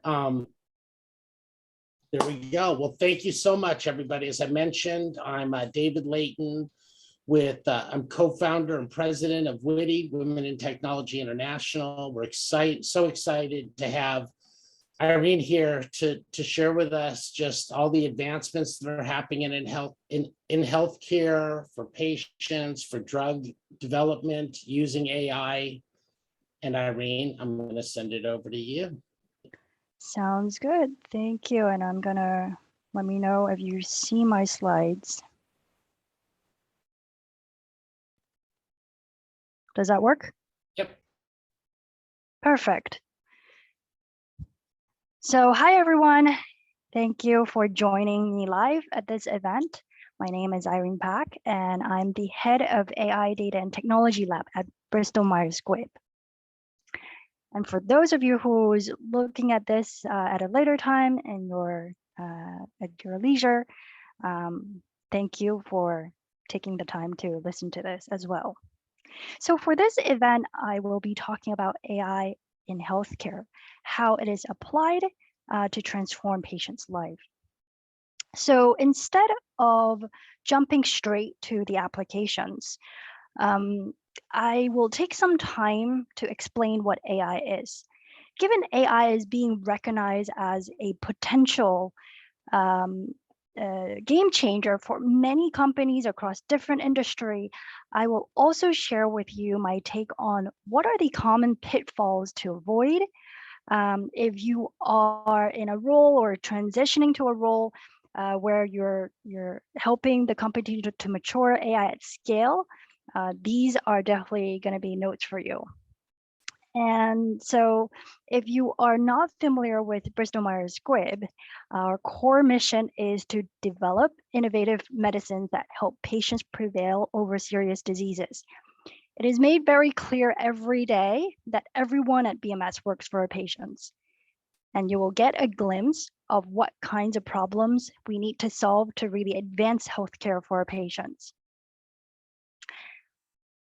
Um, there we go. Well, thank you so much, everybody. As I mentioned, I'm David Layton I'm co-founder and president of WITI, Women in Technology International. We're so excited to have Irene here to share with us just all the advancements that are happening in healthcare for patients, for drug development using AI. And Irene, I'm going to send it over to you. Sounds good. Thank you. And I'm gonna let me know if you see my slides. Does that work? Yep. Perfect. So hi, everyone. Thank you for joining me live at this event. My name is Irene Pak, and I'm the head of AI Data and Technology Lab at Bristol Myers Squibb. And for those of you who's looking at this at a later time and at your leisure, thank you for taking the time to listen to this as well. So for this event, I will be talking about AI in healthcare, how it is applied to transform patients' lives. So instead of jumping straight to the applications, I will take some time to explain what AI is. Given AI is being recognized as a potential game changer for many companies across different industry, I will also share with you my take on what are the common pitfalls to avoid if you are in a role or transitioning to a role where you're helping the company to mature AI at scale. These are definitely going to be notes for you. And so if you are not familiar with Bristol Myers Squibb, our core mission is to develop innovative medicines that help patients prevail over serious diseases. It is made very clear every day that everyone at BMS works for our patients. And you will get a glimpse of what kinds of problems we need to solve to really advance healthcare for our patients.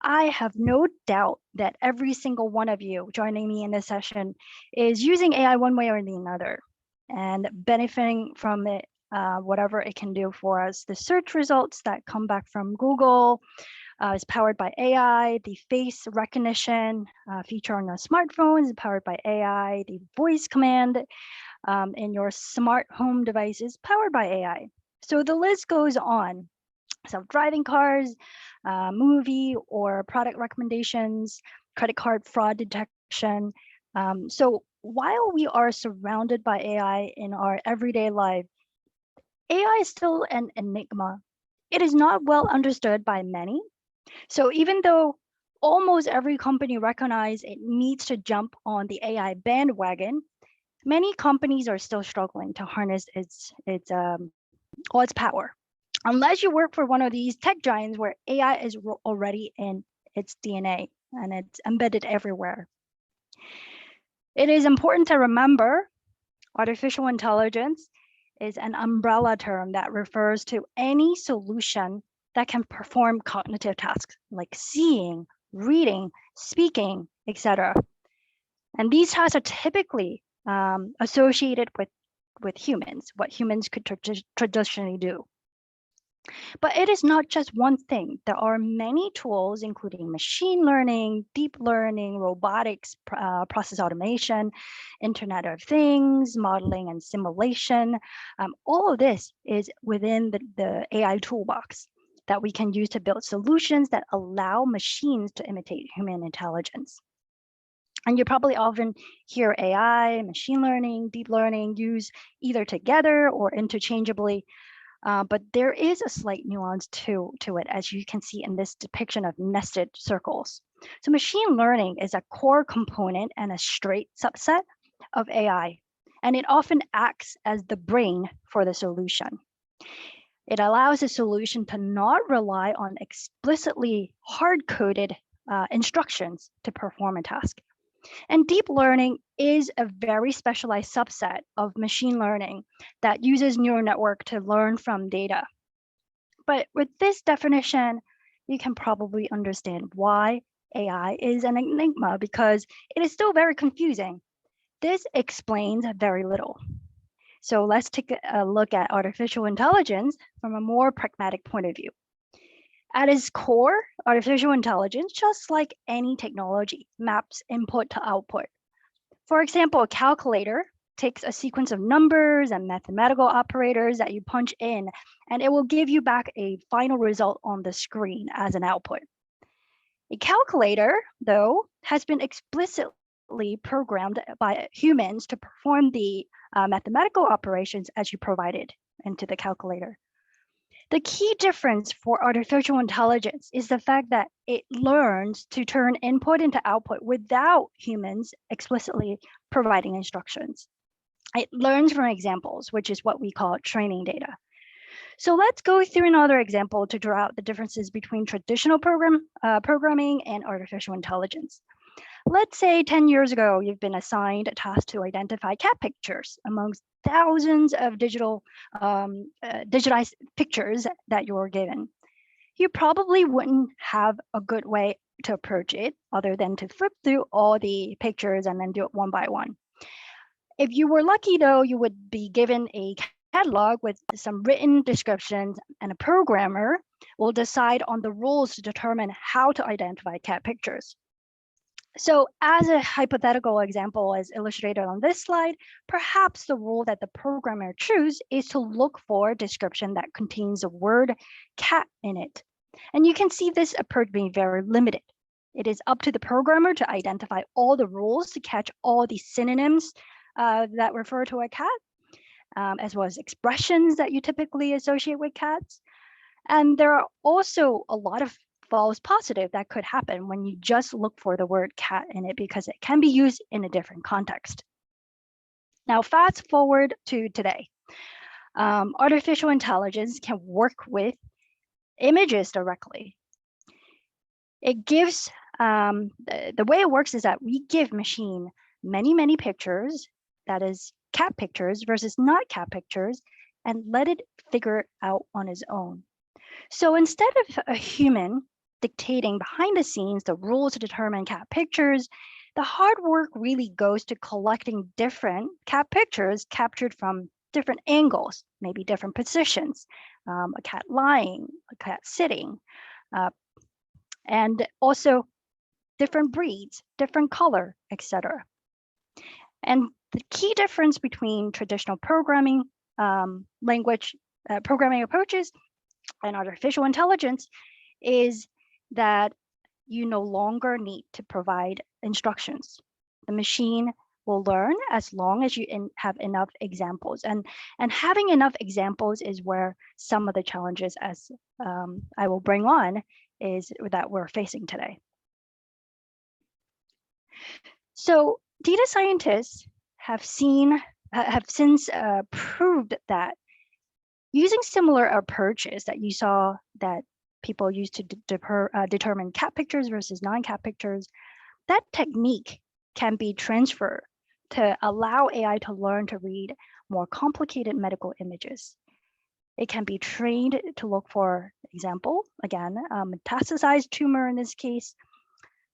I have no doubt that every single one of you joining me in this session is using AI one way or the another and benefiting from it, whatever it can do for us. The search results that come back from Google is powered by AI. The face recognition feature on your smartphones is powered by AI. The voice command in your smart home device is powered by AI. So the list goes on. Self-driving cars, movie or product recommendations, credit card fraud detection. So while we are surrounded by AI in our everyday life, AI is still an enigma. It is not well understood by many. So even though almost every company recognizes it needs to jump on the AI bandwagon, many companies are still struggling to harness all its power. Unless you work for one of these tech giants where AI is already in its DNA and it's embedded everywhere. It is important to remember artificial intelligence is an umbrella term that refers to any solution that can perform cognitive tasks like seeing, reading, speaking, etc. And these tasks are typically associated with humans, what humans could traditionally do. But it is not just one thing. There are many tools, including machine learning, deep learning, robotics, process automation, Internet of Things, modeling and simulation. All of this is within the AI toolbox that we can use to build solutions that allow machines to imitate human intelligence. And you probably often hear AI, machine learning, deep learning used either together or interchangeably. But there is a slight nuance to it, as you can see in this depiction of nested circles. So machine learning is a core component and a straight subset of AI, and it often acts as the brain for the solution. It allows the solution to not rely on explicitly hard-coded instructions to perform a task. And deep learning is a very specialized subset of machine learning that uses neural network to learn from data. But with this definition, you can probably understand why AI is an enigma, because it is still very confusing. This explains very little. So let's take a look at artificial intelligence from a more pragmatic point of view. At its core, artificial intelligence, just like any technology, maps input to output. For example, a calculator takes a sequence of numbers and mathematical operators that you punch in, and it will give you back a final result on the screen as an output. A calculator, though, has been explicitly programmed by humans to perform the mathematical operations as you provided into the calculator. The key difference for artificial intelligence is the fact that it learns to turn input into output without humans explicitly providing instructions. It learns from examples, which is what we call training data. So let's go through another example to draw out the differences between traditional programming and artificial intelligence. Let's say 10 years ago, you've been assigned a task to identify cat pictures amongst thousands of digitized pictures that you were given. You probably wouldn't have a good way to approach it other than to flip through all the pictures and then do it one by one. If you were lucky, though, you would be given a catalog with some written descriptions, and a programmer will decide on the rules to determine how to identify cat pictures. So as a hypothetical example as illustrated on this slide, perhaps the rule that the programmer chooses is to look for a description that contains the word cat in it. And you can see this approach being very limited. It is up to the programmer to identify all the rules to catch all the synonyms that refer to a cat, as well as expressions that you typically associate with cats. And there are also a lot of false positive that could happen when you just look for the word cat in it, because it can be used in a different context. Now, fast forward to today. Artificial intelligence can work with images directly. It gives, the way it works is that we give machine many pictures, that is cat pictures versus not cat pictures, and let it figure it out on its own. So instead of a human dictating behind the scenes the rules to determine cat pictures, the hard work really goes to collecting different cat pictures captured from different angles, maybe different positions, a cat lying, a cat sitting, and also different breeds, different color, etc. And the key difference between traditional programming programming approaches and artificial intelligence is that you no longer need to provide instructions. The machine will learn as long as you have enough examples. And having enough examples is where some of the challenges, as I will bring on, is that we're facing today. So data scientists have since proved that using similar approaches that you saw that people use to determine cat pictures versus non-cat pictures, that technique can be transferred to allow AI to learn to read more complicated medical images. It can be trained to look for example, again, metastasized tumor in this case,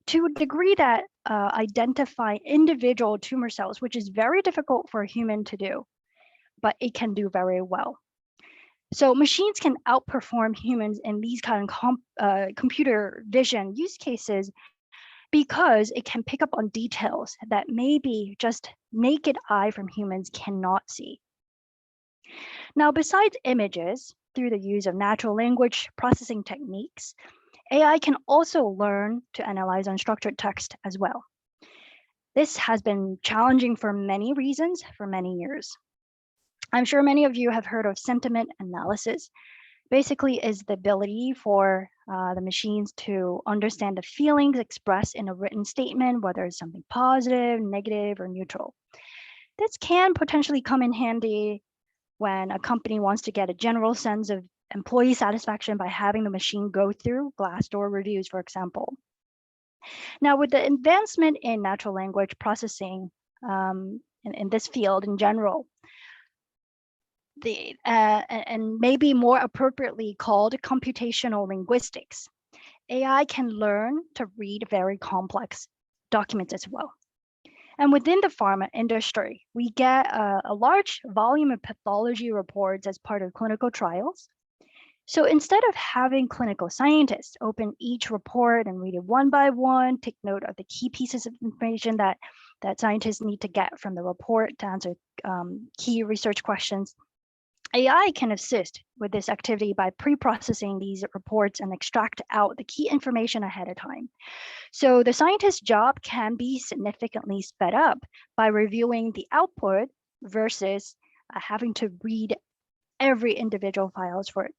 to a degree that identify individual tumor cells, which is very difficult for a human to do, but it can do very well. So machines can outperform humans in these kind of computer vision use cases because it can pick up on details that maybe just naked eye from humans cannot see. Now, besides images, through the use of natural language processing techniques, AI can also learn to analyze unstructured text as well. This has been challenging for many reasons for many years. I'm sure many of you have heard of sentiment analysis. Basically is the ability for the machines to understand the feelings expressed in a written statement, whether it's something positive, negative, or neutral. This can potentially come in handy when a company wants to get a general sense of employee satisfaction by having the machine go through Glassdoor reviews, for example. Now, with the advancement in natural language processing in this field in general, and maybe more appropriately called computational linguistics, AI can learn to read very complex documents as well. And within the pharma industry, we get a large volume of pathology reports as part of clinical trials. So instead of having clinical scientists open each report and read it one by one, take note of the key pieces of information that scientists need to get from the report to answer key research questions, AI can assist with this activity by pre-processing these reports and extract out the key information ahead of time. So the scientist's job can be significantly sped up by reviewing the output versus having to read every individual files for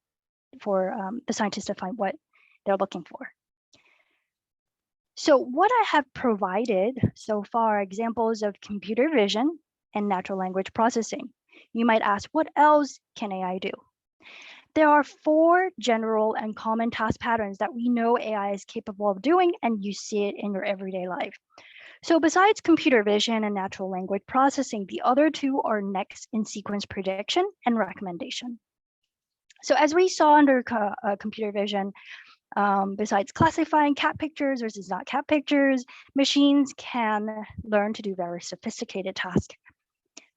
the scientist to find what they're looking for. So what I have provided so far are examples of computer vision and natural language processing. You might ask, what else can AI do? There are 4 general and common task patterns that we know AI is capable of doing, and you see it in your everyday life. So besides computer vision and natural language processing, the other 2 are next in sequence prediction and recommendation. So as we saw under computer vision, besides classifying cat pictures versus not cat pictures, machines can learn to do very sophisticated tasks.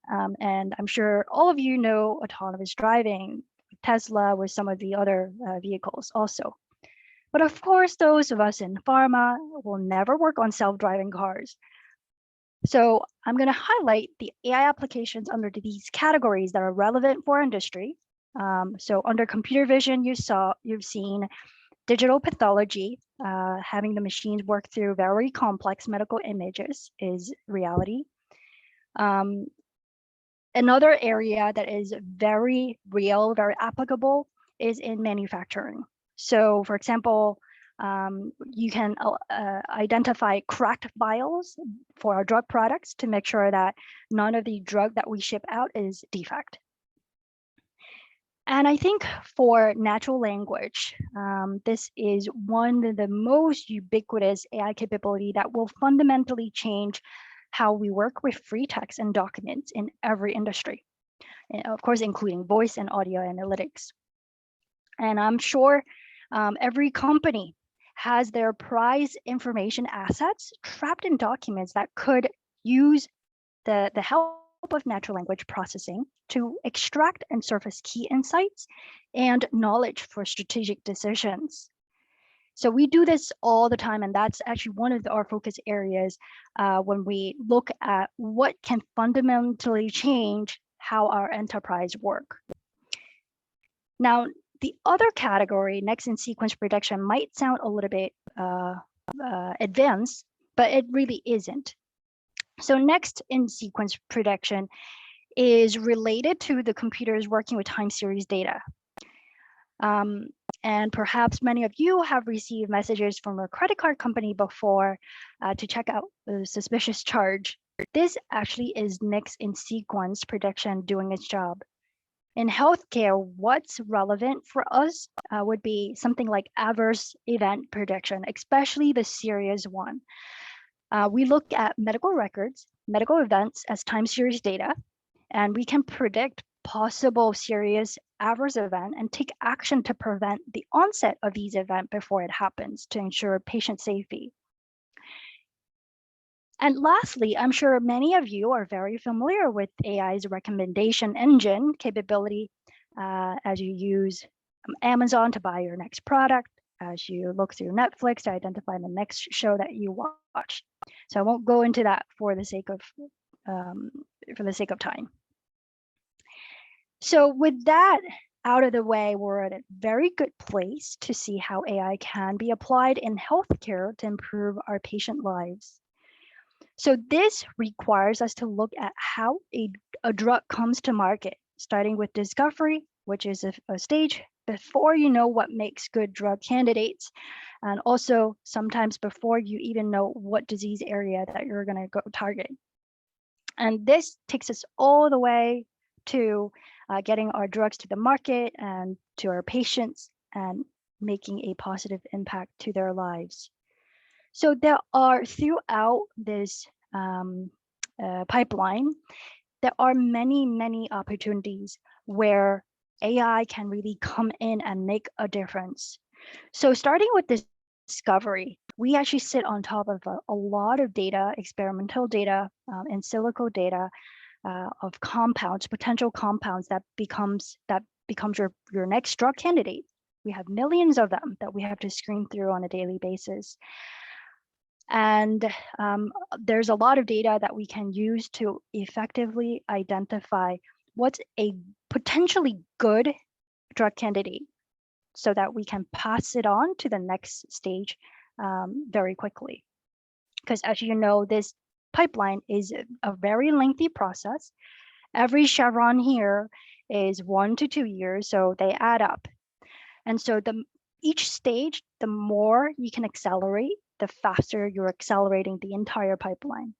And I'm sure all of you know autonomous driving, Tesla with some of the other vehicles also. But of course, those of us in pharma will never work on self-driving cars. So I'm going to highlight the AI applications under these categories that are relevant for industry. So under computer vision, you've seen digital pathology, having the machines work through very complex medical images is reality. Another area that is very real, very applicable is in manufacturing. So for example, you can identify cracked vials for our drug products to make sure that none of the drug that we ship out is defect. And I think for natural language, this is one of the most ubiquitous AI capability that will fundamentally change how we work with free text and documents in every industry, and of course, including voice and audio analytics. And I'm sure every company has their prized information assets trapped in documents that could use the help of natural language processing to extract and surface key insights and knowledge for strategic decisions. So we do this all the time, and that's actually one of our focus areas when we look at what can fundamentally change how our enterprise work. Now, the other category, next in sequence prediction, might sound a little bit advanced, but it really isn't. So next in sequence prediction is related to the computers working with time series data. And perhaps many of you have received messages from a credit card company before to check out the suspicious charge. This actually is next in sequence prediction doing its job. In healthcare, what's relevant for us would be something like adverse event prediction, especially the serious one. We look at medical records, medical events as time series data, and we can predict possible serious adverse event and take action to prevent the onset of these events before it happens to ensure patient safety. And lastly, I'm sure many of you are very familiar with AI's recommendation engine capability as you use Amazon to buy your next product, as you look through Netflix to identify the next show that you watch. So I won't go into that for the sake of time. So with that out of the way, we're at a very good place to see how AI can be applied in healthcare to improve our patient lives. So this requires us to look at how a drug comes to market, starting with discovery, which is a stage before you know what makes good drug candidates, and also sometimes before you even know what disease area that you're going to go target. And this takes us all the way to getting our drugs to the market and to our patients and making a positive impact to their lives. So there are throughout this pipeline, there are many, many opportunities where AI can really come in and make a difference. So starting with discovery, we actually sit on top of a lot of data, experimental data, in silico data of compounds, potential compounds that becomes your next drug candidate. We have millions of them that we have to screen through on a daily basis. And there's a lot of data that we can use to effectively identify what's a potentially good drug candidate so that we can pass it on to the next stage very quickly. Because as you know, this pipeline is a very lengthy process. Every chevron here is 1 to 2 years, so they add up. And so each stage, the more you can accelerate, the faster you're accelerating the entire pipeline.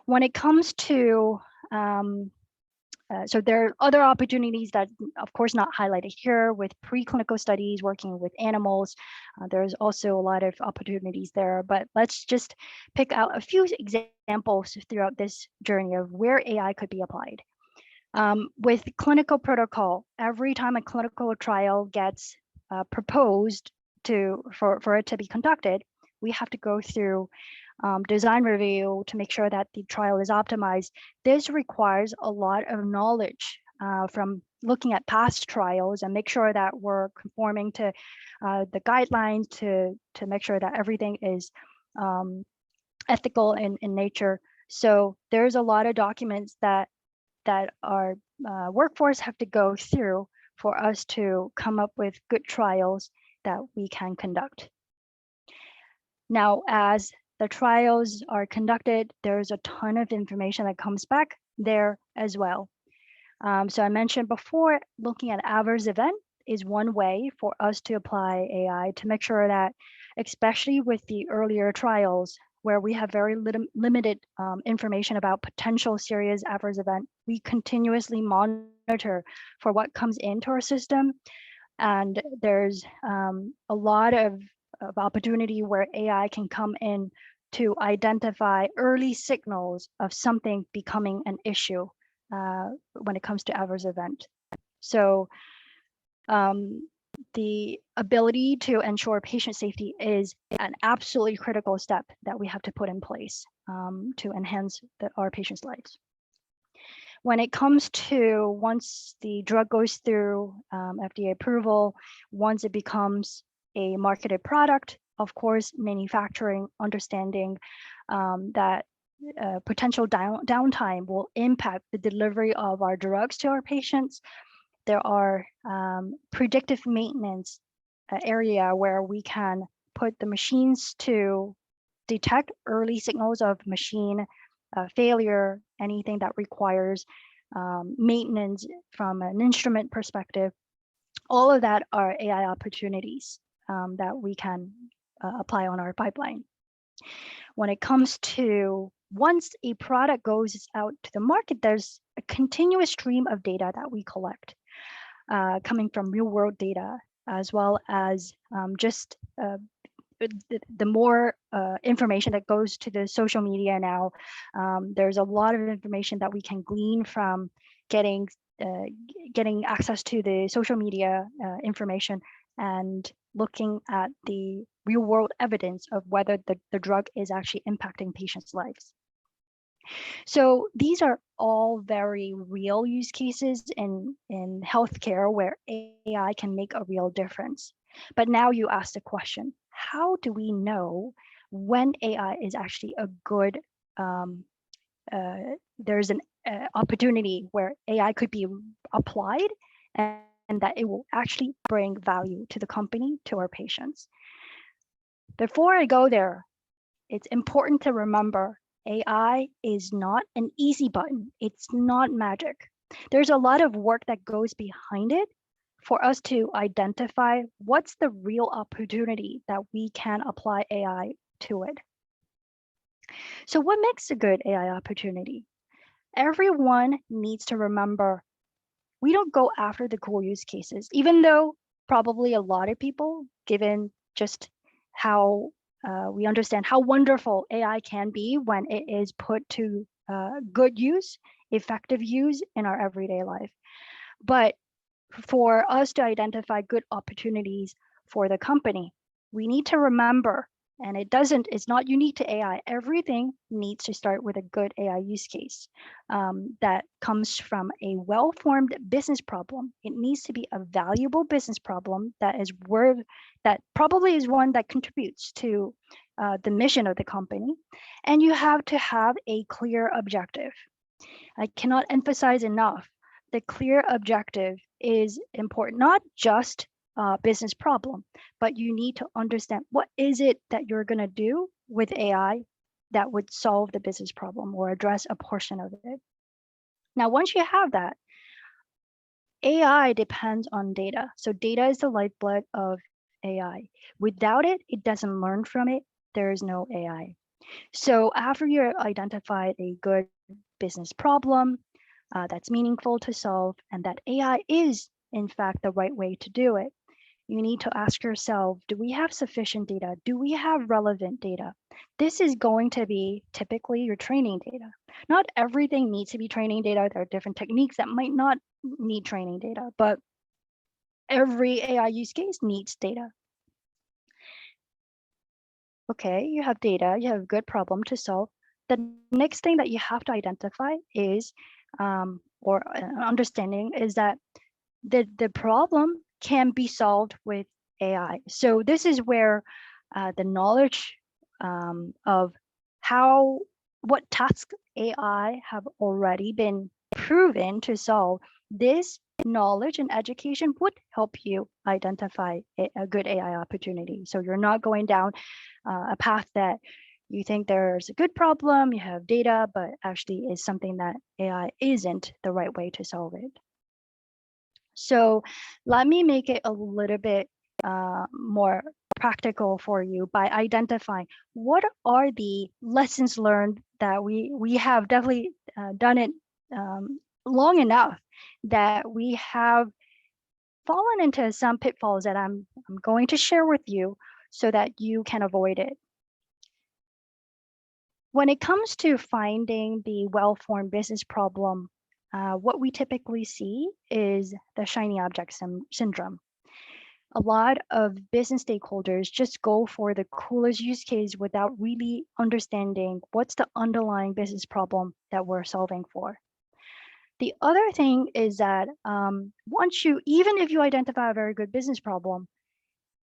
When it comes to, so there are other opportunities that, of course, not highlighted here with preclinical studies, working with animals. There's also a lot of opportunities there, but let's just pick out a few examples throughout this journey of where AI could be applied. With clinical protocol, every time a clinical trial gets proposed for it to be conducted, we have to go through design review to make sure that the trial is optimized. This requires a lot of knowledge from looking at past trials and make sure that we're conforming to the guidelines to make sure that everything is ethical in nature. So there's a lot of documents that our workforce have to go through for us to come up with good trials that we can conduct. Now, as the trials are conducted, there's a ton of information that comes back there as well. So I mentioned before, looking at adverse event is one way for us to apply AI to make sure that, especially with the earlier trials, where we have very limited information about potential serious adverse event, we continuously monitor for what comes into our system. And there's a lot of opportunity where AI can come in to identify early signals of something becoming an issue when it comes to adverse event. So the ability to ensure patient safety is an absolutely critical step that we have to put in place to enhance our patients' lives. When it comes to once the drug goes through FDA approval, once it becomes a marketed product, of course, manufacturing, understanding that potential downtime will impact the delivery of our drugs to our patients. There are predictive maintenance area where we can put the machines to detect early signals of machine failure, anything that requires maintenance from an instrument perspective. All of that are AI opportunities that we can apply on our pipeline. When it comes to once a product goes out to the market, there's a continuous stream of data that we collect coming from real world data, as well as just the more information that goes to the social media now. There's a lot of information that we can glean from getting access to the social media information and looking at the real world evidence of whether the drug is actually impacting patients' lives. So these are all very real use cases in healthcare where AI can make a real difference. But now you ask the question, how do we know when AI is actually a good, there's an opportunity where AI could be applied and that it will actually bring value to the company, to our patients? Before I go there, it's important to remember AI is not an easy button. It's not magic. There's a lot of work that goes behind it for us to identify what's the real opportunity that we can apply AI to it. So what makes a good AI opportunity? Everyone needs to remember, we don't go after the cool use cases, even though probably a lot of people, given just how we understand how wonderful AI can be when it is put to good use, effective use in our everyday life. But for us to identify good opportunities for the company, we need to remember And it's not unique to AI. Everything needs to start with a good AI use case that comes from a well-formed business problem. It needs to be a valuable business problem that probably is one that contributes to the mission of the company. And you have to have a clear objective. I cannot emphasize enough, the clear objective is important, not just a business problem, but you need to understand what is it that you're going to do with AI that would solve the business problem or address a portion of it. Now, once you have that, AI depends on data. So data is the lifeblood of AI. Without it, it doesn't learn from it. There is no AI. So after you identified a good business problem that's meaningful to solve, and that AI is in fact the right way to do it, you need to ask yourself, do we have sufficient data? Do we have relevant data? This is going to be typically your training data. Not everything needs to be training data. There are different techniques that might not need training data, but every AI use case needs data. Okay, you have data, you have a good problem to solve. The next thing that you have to identify is, or understanding is that the problem can be solved with AI. So this is where the knowledge of what tasks AI have already been proven to solve, this knowledge and education would help you identify a good AI opportunity. So you're not going down a path that you think there's a good problem, you have data, but actually is something that AI isn't the right way to solve it. So let me make it a little bit more practical for you by identifying what are the lessons learned that we have definitely done it long enough that we have fallen into some pitfalls that I'm going to share with you so that you can avoid it. When it comes to finding the well-formed business problem, what we typically see is the shiny object syndrome. A lot of business stakeholders just go for the coolest use case without really understanding what's the underlying business problem that we're solving for. The other thing is that even if you identify a very good business problem,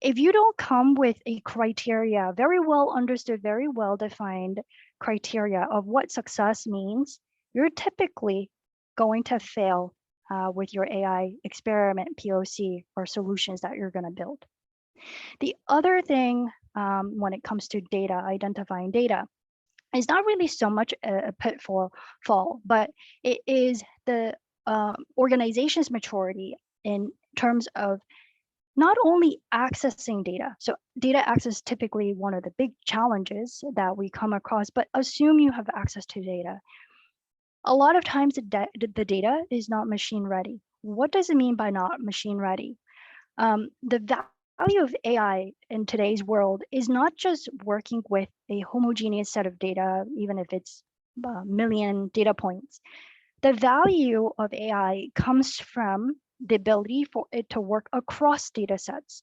if you don't come with a criteria, very well understood, very well defined criteria of what success means, you're typically going to fail with your AI experiment, POC, or solutions that you're going to build. The other thing when it comes to data, identifying data, is not really so much a pitfall, but it is the organization's maturity in terms of not only accessing data. So data access is typically one of the big challenges that we come across, but assume you have access to data. A lot of times the data is not machine ready. What does it mean by not machine ready? The value of AI in today's world is not just working with a homogeneous set of data, even if it's a million data points. The value of AI comes from the ability for it to work across data sets.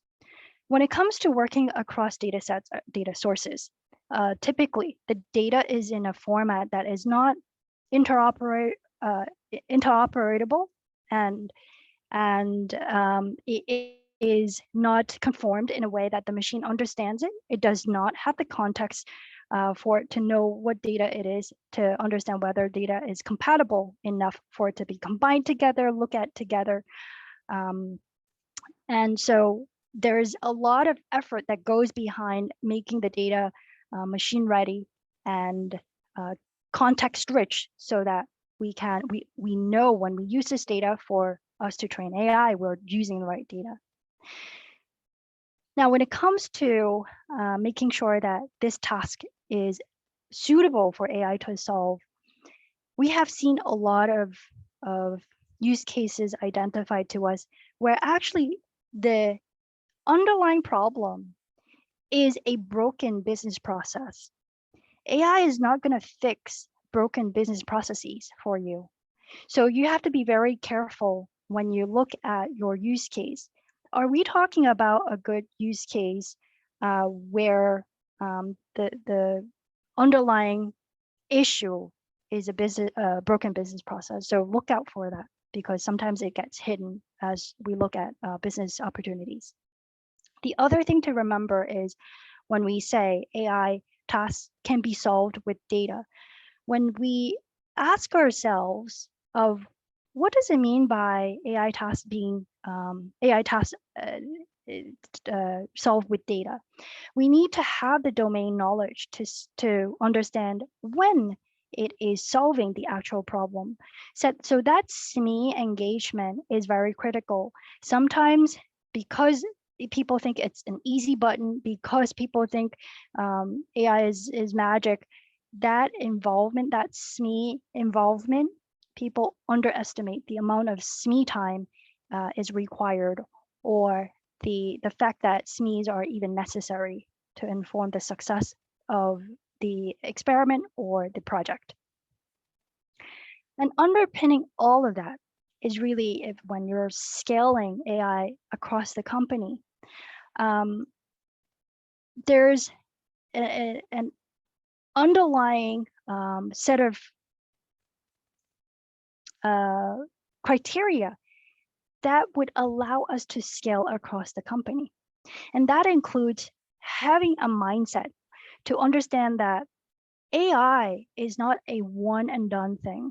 When it comes to working across data sets, data sources, typically the data is in a format that is not interoperable, and it is not conformed in a way that the machine understands it. It does not have the context for it to know what data it is, to understand whether data is compatible enough for it to be combined together, look at together. And so there's a lot of effort that goes behind making the data machine ready and context rich, so that we know when we use this data for us to train AI, we're using the right data. Now, when it comes to making sure that this task is suitable for AI to solve, we have seen a lot of use cases identified to us where actually the underlying problem is a broken business process. AI is not going to fix broken business processes for you. So you have to be very careful when you look at your use case. Are we talking about a good use case where the underlying issue is a broken business process. So look out for that, because sometimes it gets hidden as we look at business opportunities. The other thing to remember is when we say AI tasks can be solved with data, when we ask ourselves of what does it mean by AI tasks being solved with data, we need to have the domain knowledge to understand when it is solving the actual problem. So that SME engagement is very critical. Sometimes because people think it's an easy button, because people think AI is magic, that involvement, that SME involvement, people underestimate the amount of SME time is required, or the fact that SMEs are even necessary to inform the success of the experiment or the project. And underpinning all of that is really when you're scaling AI across the company, there's an underlying set of criteria that would allow us to scale across the company. And that includes having a mindset to understand that AI is not a one and done thing.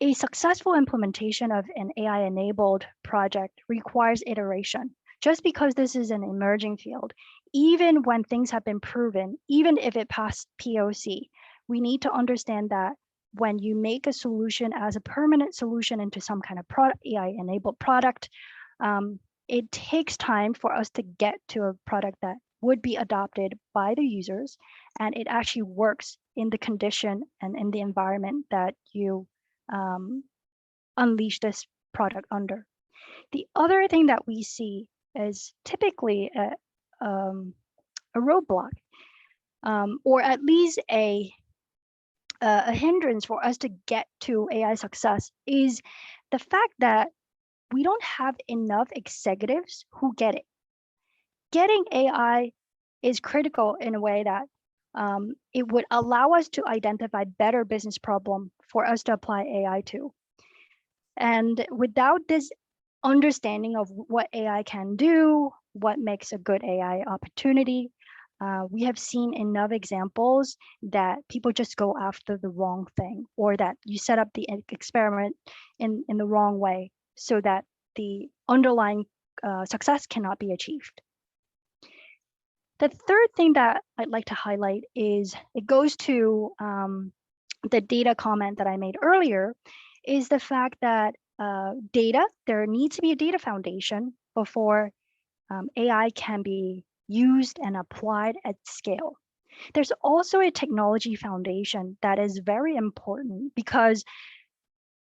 A successful implementation of an AI-enabled project requires iteration. Just because this is an emerging field, even when things have been proven, even if it passed POC, we need to understand that when you make a solution as a permanent solution into some kind of AI-enabled product, it takes time for us to get to a product that would be adopted by the users, and it actually works in the condition and in the environment that you unleash this product under. The other thing that we see is typically a roadblock, or at least a hindrance for us to get to AI success, is the fact that we don't have enough executives who get it. Getting AI is critical in a way that it would allow us to identify better business problem for us to apply AI to. And without this understanding of what AI can do, what makes a good AI opportunity, we have seen enough examples that people just go after the wrong thing, or that you set up the experiment in the wrong way so that the underlying success cannot be achieved. The third thing that I'd like to highlight is, it goes to the data comment that I made earlier, is the fact that there needs to be a data foundation before AI can be used and applied at scale. There's also a technology foundation that is very important, because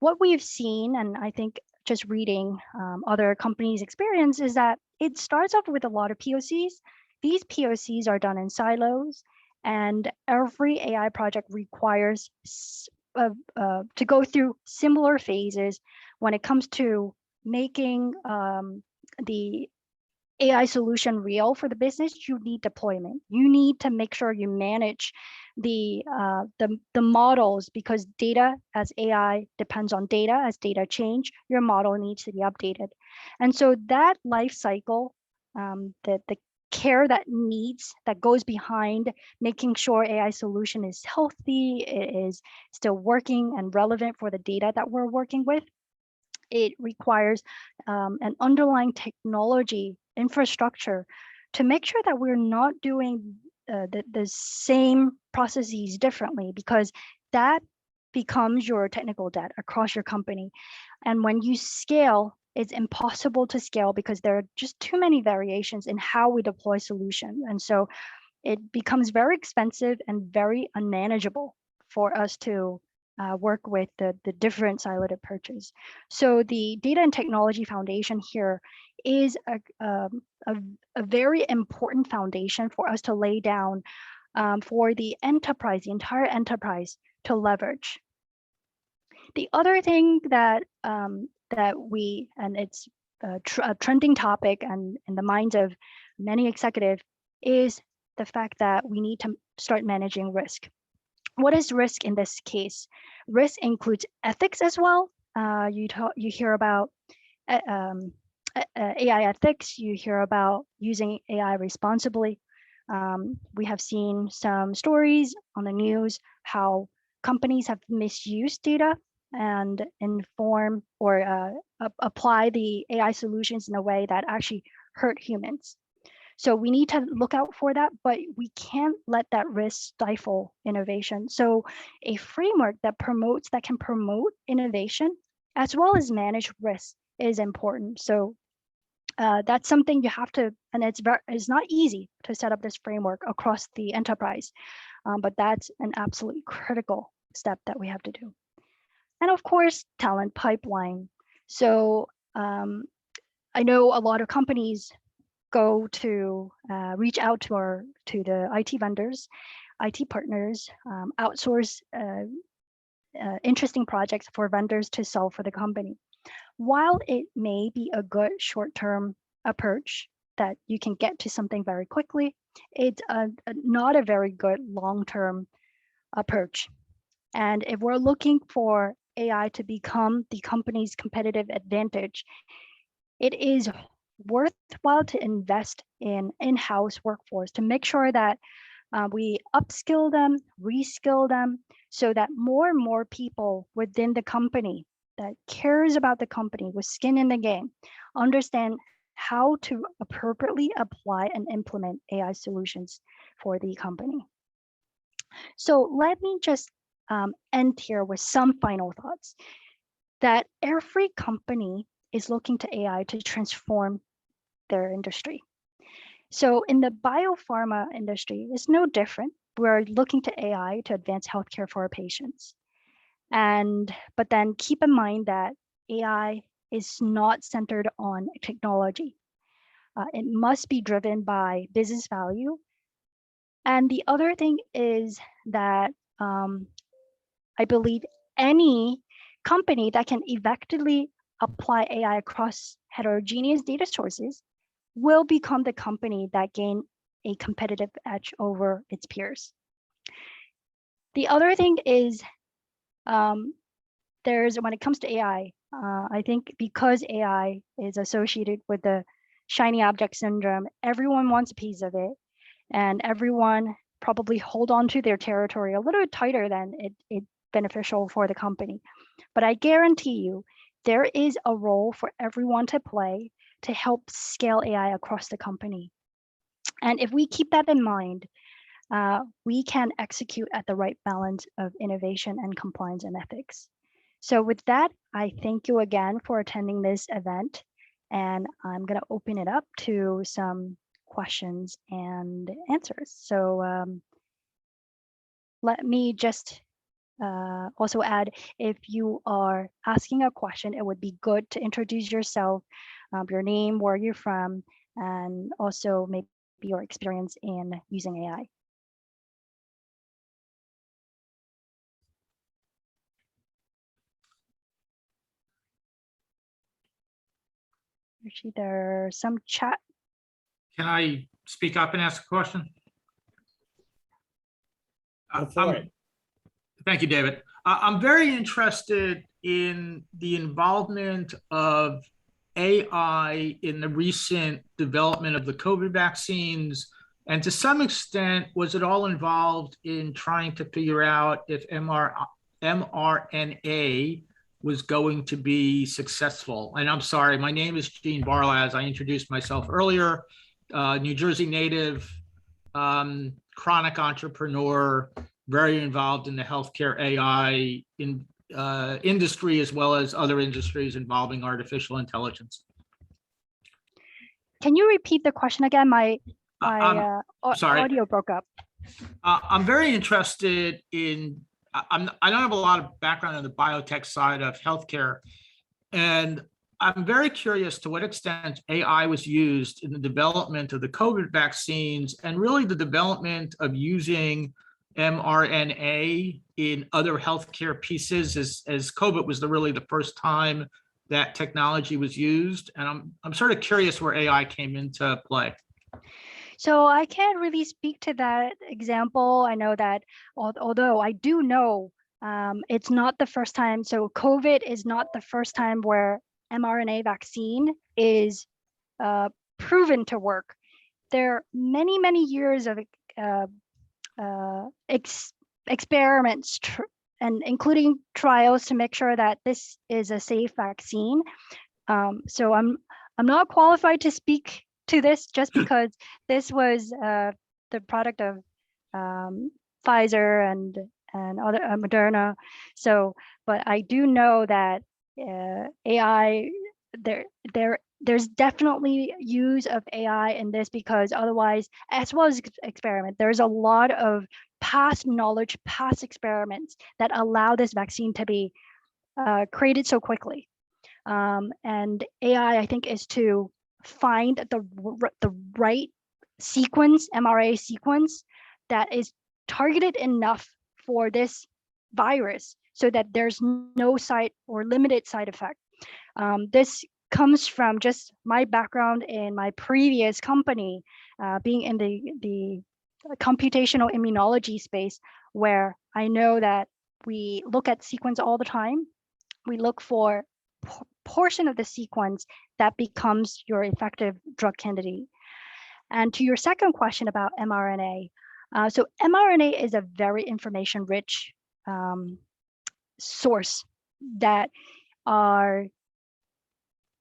what we've seen, and I think just reading other companies' experience, is that it starts off with a lot of POCs. These POCs are done in silos, and every AI project requires to go through similar phases when it comes to making the AI solution real for the business. You need deployment. You need to make sure you manage the models, because data as AI depends on data. As data change, your model needs to be updated. And so that life cycle, the care that goes behind making sure AI solution is healthy, it is still working and relevant for the data that we're working with, it requires an underlying technology infrastructure to make sure that we're not doing the same processes differently, because that becomes your technical debt across your company. And when you scale, it's impossible to scale because there are just too many variations in how we deploy solution. And so it becomes very expensive and very unmanageable for us to work with the different siloed approaches. So the data and technology foundation here is a very important foundation for us to lay down for the enterprise, the entire enterprise, to leverage. The other thing that and it's a trending topic and in the minds of many executives, is the fact that we need to start managing risk. What is risk in this case? Risk includes ethics as well. You hear about AI ethics, you hear about using AI responsibly. We have seen some stories on the news how companies have misused data and inform or apply the AI solutions in a way that actually hurt humans. So we need to look out for that, but we can't let that risk stifle innovation. So a framework that can promote innovation as well as manage risk is important. So that's something you have to, and it's not easy to set up this framework across the enterprise, but that's an absolutely critical step that we have to do. And of course, talent pipeline. So I know a lot of companies go to reach out to the IT vendors, IT partners, outsource interesting projects for vendors to solve for the company. While it may be a good short-term approach that you can get to something very quickly, it's not a very good long-term approach. And if we're looking for AI to become the company's competitive advantage, it is worthwhile to invest in in-house workforce to make sure that we upskill them, reskill them, so that more and more people within the company that cares about the company with skin in the game understand how to appropriately apply and implement AI solutions for the company. So let me just end here with some final thoughts that every company is looking to AI to transform their industry. So in the biopharma industry, it's no different. We're looking to AI to advance healthcare for our patients. But then keep in mind that AI is not centered on technology. It must be driven by business value. And the other thing is that I believe any company that can effectively apply AI across heterogeneous data sources will become the company that gain a competitive edge over its peers. The other thing is when it comes to AI, I think because AI is associated with the shiny object syndrome, everyone wants a piece of it, and everyone probably hold on to their territory a little bit tighter than it's beneficial for the company. But I guarantee you, there is a role for everyone to play to help scale AI across the company. And if we keep that in mind, we can execute at the right balance of innovation and compliance and ethics. So with that, I thank you again for attending this event, and I'm going to open it up to some questions and answers. So let me just also add, if you are asking a question, it would be good to introduce yourself, your name, where you're from, and also maybe your experience in using AI. Actually, there's some chat. Can I speak up and ask a question? Go for it. Thank you, David. I'm very interested in the involvement of AI in the recent development of the COVID vaccines. And to some extent, was it all involved in trying to figure out if mRNA was going to be successful? And I'm sorry, my name is Gene Barlaz. I introduced myself earlier. New Jersey native, chronic entrepreneur, very involved in the healthcare AI industry, as well as other industries involving artificial intelligence. Can you repeat the question again? My sorry. audio broke up. I'm very interested in, I don't have a lot of background on the biotech side of healthcare, and I'm very curious to what extent AI was used in the development of the COVID vaccines and really the development of using mRNA in other healthcare pieces, as COVID was really the first time that technology was used. And I'm sort of curious where AI came into play. So I can't really speak to that example. I know that although I do know it's not the first time. So COVID is not the first time where mRNA vaccine is proven to work. There are many, many years of experiments and including trials to make sure that this is a safe vaccine. So I'm not qualified to speak to this just because this was the product of Pfizer and other Moderna. So, but I do know that AI there's definitely use of AI in this, because otherwise, as well as experiment, there's a lot of past knowledge, past experiments that allow this vaccine to be created so quickly. And AI, I think, is to find the right sequence, mRNA sequence, that is targeted enough for this virus so that there's no side or limited side effect. This comes from just my background in my previous company, being in the computational immunology space, where I know that we look at sequence all the time. We look for portion of the sequence that becomes your effective drug candidate. And to your second question about mRNA, so mRNA is a very information-rich source that our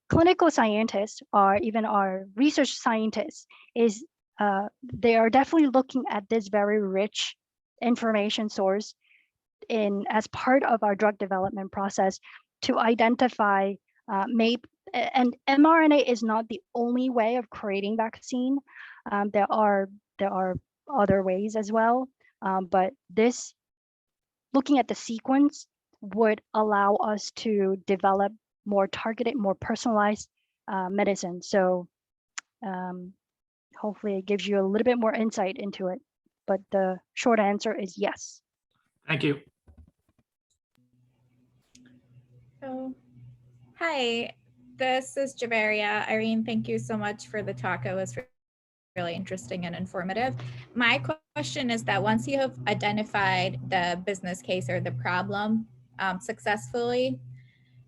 clinical scientists, or even our research scientists, they are definitely looking at this very rich information source as part of our drug development process to identify and mRNA is not the only way of creating vaccine. There are other ways as well, but this, looking at the sequence, would allow us to develop more targeted, more personalized medicine. So hopefully it gives you a little bit more insight into it, but the short answer is yes. Thank you. So, hi, this is Javeria. Irene, thank you so much for the talk. It was really interesting and informative. My question is that once you have identified the business case or the problem successfully,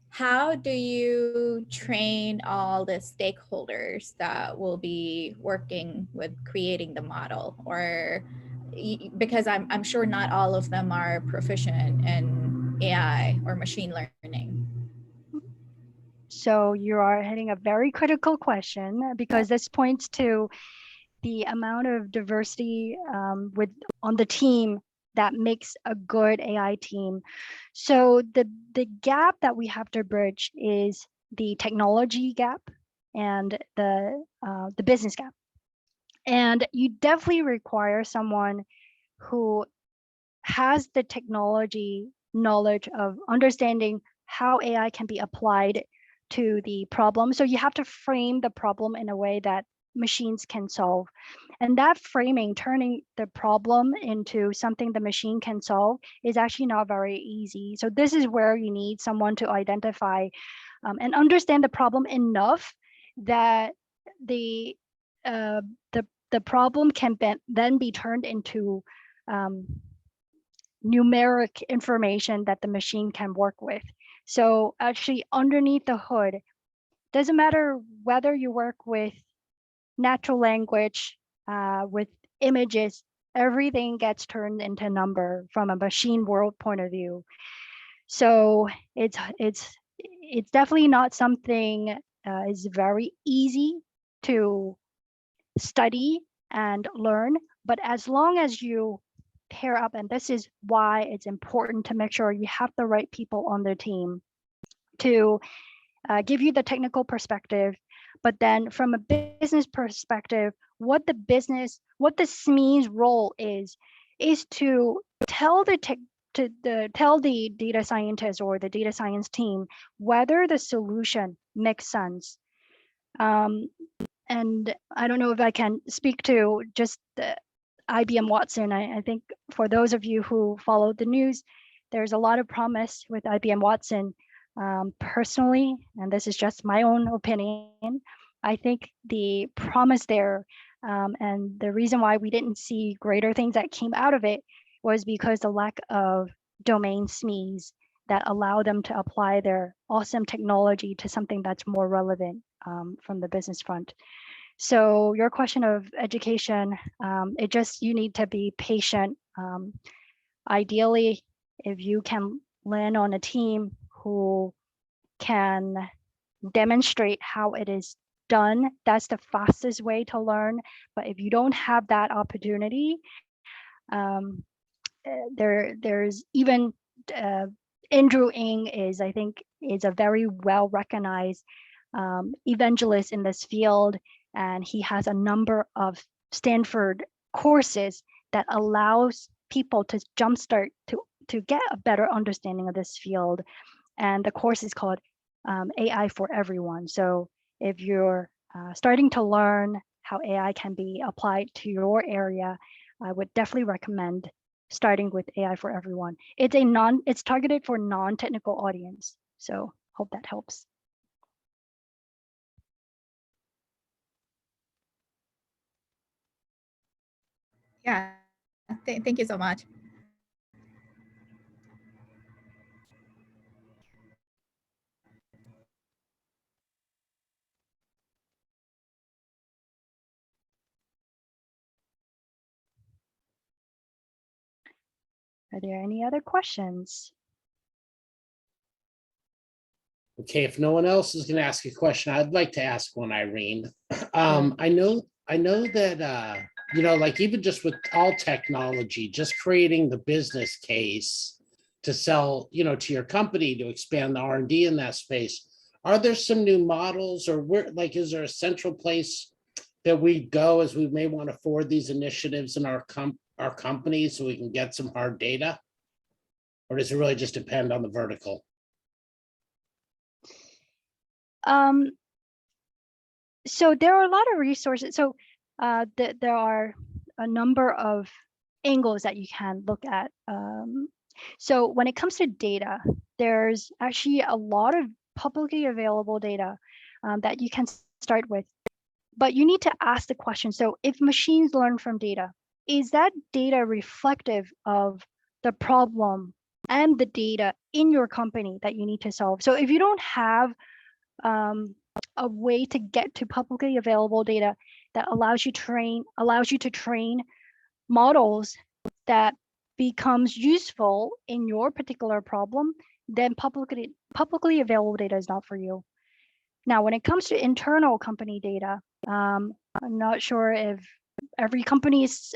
how do you train all the stakeholders that will be working with creating the model? Or because I'm sure not all of them are proficient in AI or machine learning. So you are hitting a very critical question, because this points to the amount of diversity on the team that makes a good AI team. So the gap that we have to bridge is the technology gap and the business gap. And you definitely require someone who has the technology knowledge of understanding how AI can be applied to the problem. So you have to frame the problem in a way that machines can solve. And that framing, turning the problem into something the machine can solve, is actually not very easy. So this is where you need someone to identify and understand the problem enough that the problem can then be turned into numeric information that the machine can work with. So actually, underneath the hood, doesn't matter whether you work with natural language, with images, everything gets turned into number from a machine world point of view. So it's definitely not something is very easy to study and learn, but as long as you pair up, and this is why it's important to make sure you have the right people on the team to give you the technical perspective, but then from a business perspective, what the SME's role is to tell tell the data scientist or the data science team whether the solution makes sense. And I don't know if I can speak to just the IBM Watson. I think for those of you who follow the news, there's a lot of promise with IBM Watson. Personally, and this is just my own opinion, I think the promise there And the reason why we didn't see greater things that came out of it was because the lack of domain SMEs that allow them to apply their awesome technology to something that's more relevant from the business front. So your question of education, you need to be patient. Ideally, if you can land on a team who can demonstrate how it is done, that's the fastest way to learn. But if you don't have that opportunity, there's even Andrew Ng I think is a very well recognized evangelist in this field, and he has a number of Stanford courses that allows people to jumpstart to get a better understanding of this field. And the course is called AI for Everyone. So if you're starting to learn how AI can be applied to your area, I would definitely recommend starting with AI for Everyone. It's targeted for non-technical audience. So hope that helps. Yeah, thank you so much. Are there any other questions? Okay, if no one else is going to ask a question, I'd like to ask one, Irene. I know that like even just with all technology, just creating the business case to sell, to your company to expand the R&D in that space. Are there some new models, or is there a central place that we go as we may want to forward these initiatives in our company so we can get some hard data? Or does it really just depend on the vertical? So there are a lot of resources. So there are a number of angles that you can look at. So when it comes to data, there's actually a lot of publicly available data that you can start with, but you need to ask the question. So if machines learn from data, is that data reflective of the problem and the data in your company that you need to solve? So if you don't have a way to get to publicly available data that allows you to train models that becomes useful in your particular problem, then publicly available data is not for you. Now, when it comes to internal company data, I'm not sure if every company is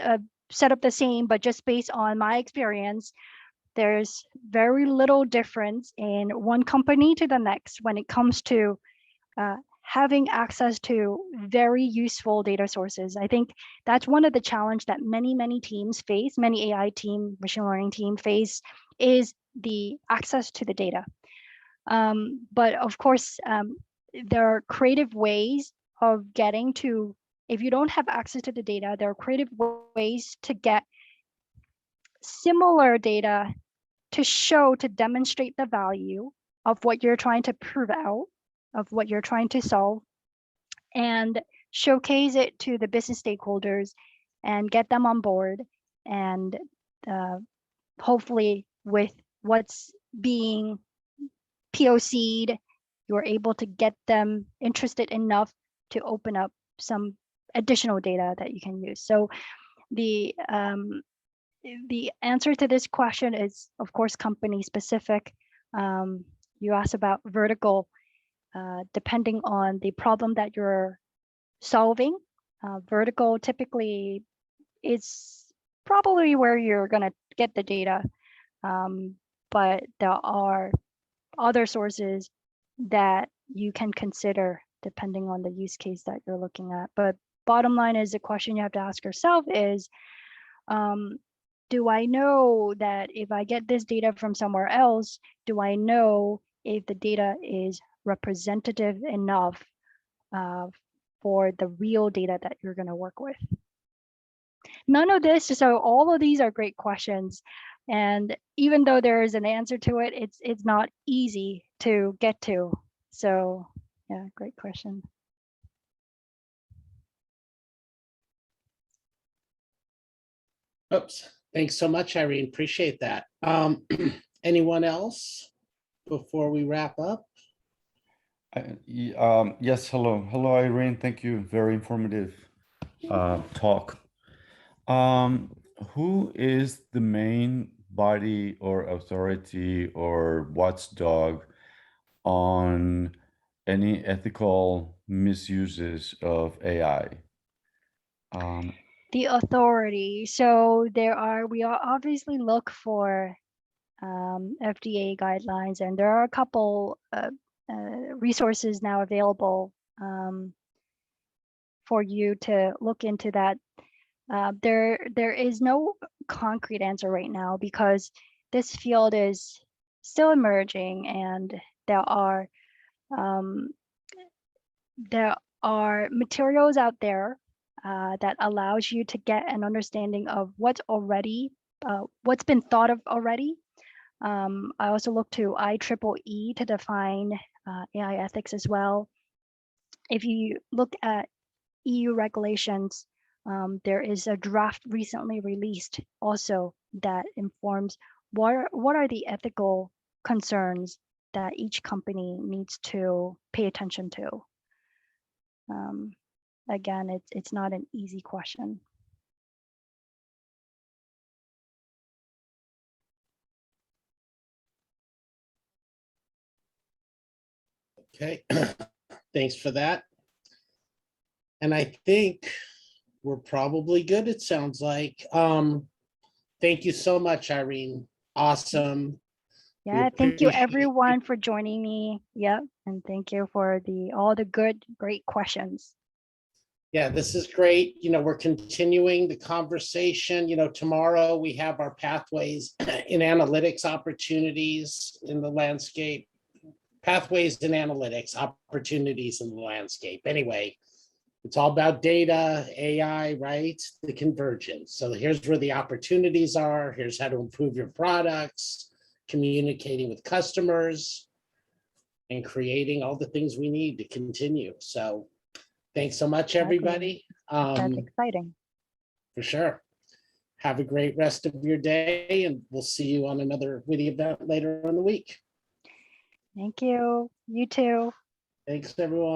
set up the same, but just based on my experience, there's very little difference in one company to the next when it comes to having access to very useful data sources. I think that's one of the challenge that many teams face, many AI team, machine learning team face, is the access to the data. But of course, there are creative ways of getting to, if you don't have access to the data, there are creative ways to get similar data to demonstrate the value of what you're trying to prove out, of what you're trying to solve, and showcase it to the business stakeholders and get them on board. And hopefully with what's being POC'd, you're able to get them interested enough to open up some additional data that you can use. So the answer to this question is, of course, company specific. You asked about vertical. Depending on the problem that you're solving, vertical typically is probably where you're going to get the data. But there are other sources that you can consider depending on the use case that you're looking at. But bottom line is, the question you have to ask yourself is, do I know that if I get this data from somewhere else, do I know if the data is representative enough for the real data that you're going to work with? None of this, so all of these are great questions. And even though there is an answer to it, it's not easy to get to. So yeah, great question. Oops. Thanks so much, Irene. Appreciate that. Anyone else before we wrap up? Yes, hello. Hello, Irene. Thank you. Very informative talk. Who is the main body or authority or watchdog on any ethical misuses of AI? The authority. So we are obviously look for FDA guidelines, and there are a couple resources now available for you to look into that. There is no concrete answer right now because this field is still emerging, and there are materials out there that allows you to get an understanding of what's been thought of already. I also look to IEEE to define AI ethics as well. If you look at EU regulations, there is a draft recently released also that informs what are the ethical concerns that each company needs to pay attention to. Again, it's not an easy question. Okay, thanks for that. And I think we're probably good, it sounds like. Thank you so much, Irene. Awesome. Yeah, thank you appreciate everyone for joining me. Yep, and thank you for all the great questions. Yeah, this is great. We're continuing the conversation. Tomorrow we have our pathways in analytics opportunities in the landscape. Pathways in analytics, opportunities in the landscape. Anyway, it's all about data, AI, right? The convergence. So here's where the opportunities are. Here's how to improve your products, communicating with customers, and creating all the things we need to continue. So thanks so much, everybody. That's exciting. For sure. Have a great rest of your day, and we'll see you on another WITI event later in the week. Thank you. You too. Thanks, everyone.